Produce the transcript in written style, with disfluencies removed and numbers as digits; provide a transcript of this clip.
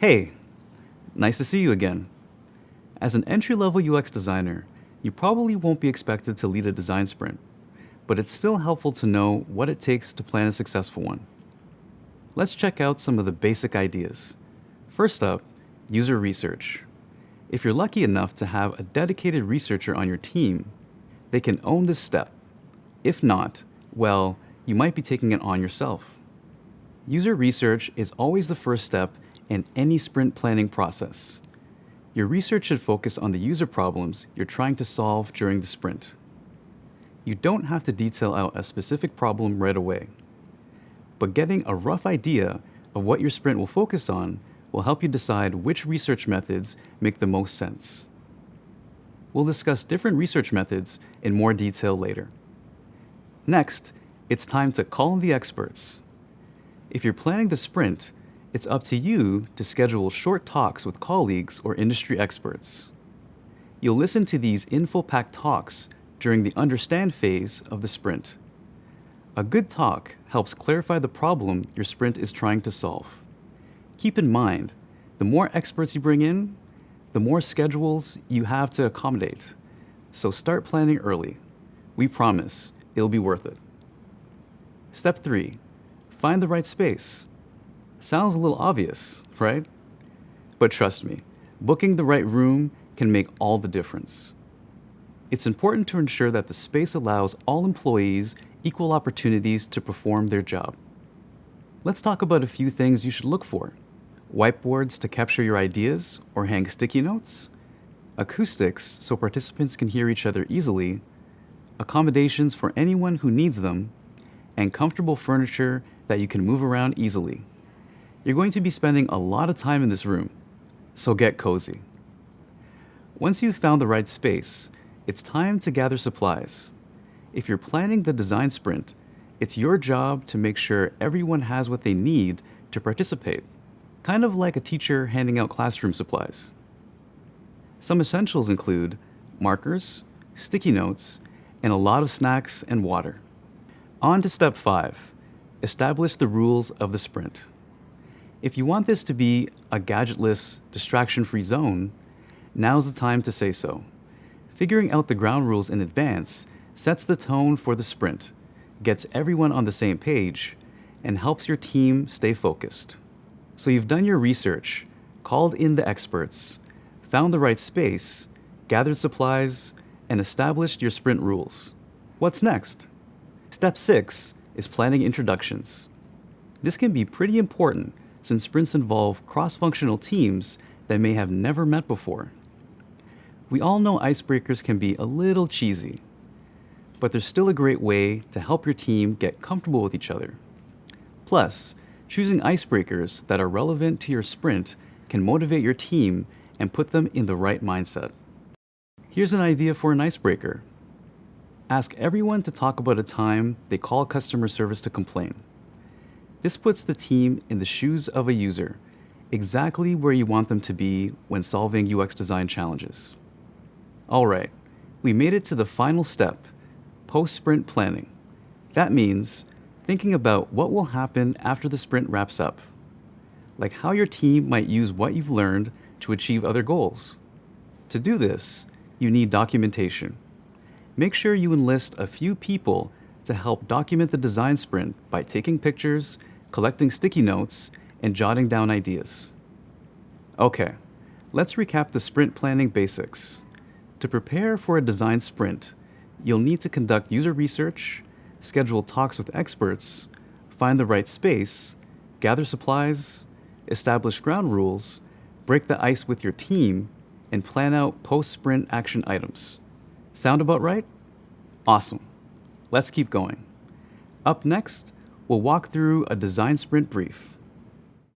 Hey, nice to see you again. As an entry-level UX designer, you probably won't be expected to lead a design sprint, but it's still helpful to know what it takes to plan a successful one. Let's check out some of the basic ideas. First up, user research. If you're lucky enough to have a dedicated researcher on your team, they can own this step. If not, well, you might be taking it on yourself. User research is always the first step in any sprint planning process. Your research should focus on the user problems you're trying to solve during the sprint. You don't have to detail out a specific problem right away, but getting a rough idea of what your sprint will focus on will help you decide which research methods make the most sense. We'll discuss different research methods in more detail later. Next, it's time to call in the experts. If you're planning the sprint, it's up to you to schedule short talks with colleagues or industry experts. You'll listen to these info-packed talks during the understand phase of the sprint. A good talk helps clarify the problem your sprint is trying to solve. Keep in mind, the more experts you bring in, the more schedules you have to accommodate. So start planning early. We promise it'll be worth it. Step 3. Find the right space. Sounds a little obvious, right? But trust me, booking the right room can make all the difference. It's important to ensure that the space allows all employees equal opportunities to perform their job. Let's talk about a few things you should look for. Whiteboards to capture your ideas or hang sticky notes, acoustics so participants can hear each other easily, accommodations for anyone who needs them, and comfortable furniture that you can move around easily. You're going to be spending a lot of time in this room, so get cozy. Once you've found the right space, it's time to gather supplies. If you're planning the design sprint, it's your job to make sure everyone has what they need to participate, kind of like a teacher handing out classroom supplies. Some essentials include markers, sticky notes, and a lot of snacks and water. On to step 5, establish the rules of the sprint. If you want this to be a gadgetless, distraction-free zone, now's the time to say so. Figuring out the ground rules in advance sets the tone for the sprint, gets everyone on the same page, and helps your team stay focused. So you've done your research, called in the experts, found the right space, gathered supplies, and established your sprint rules. What's next? Step 6 is planning introductions. This can be pretty important since sprints involve cross-functional teams that may have never met before. We all know icebreakers can be a little cheesy, but they're still a great way to help your team get comfortable with each other. Plus, choosing icebreakers that are relevant to your sprint can motivate your team and put them in the right mindset. Here's an idea for an icebreaker. Ask everyone to talk about a time they call customer service to complain. This puts the team in the shoes of a user, exactly where you want them to be when solving UX design challenges. All right, we made it to the final step, post-sprint planning. That means thinking about what will happen after the sprint wraps up, like how your team might use what you've learned to achieve other goals. To do this, you need documentation. Make sure you enlist a few people to help document the design sprint by taking pictures, collecting sticky notes, and jotting down ideas. Okay, let's recap the sprint planning basics. To prepare for a design sprint, you'll need to conduct user research, schedule talks with experts, find the right space, gather supplies, establish ground rules, break the ice with your team, and plan out post-sprint action items. Sound about right? Awesome. Let's keep going. Up next, we'll walk through a design sprint brief.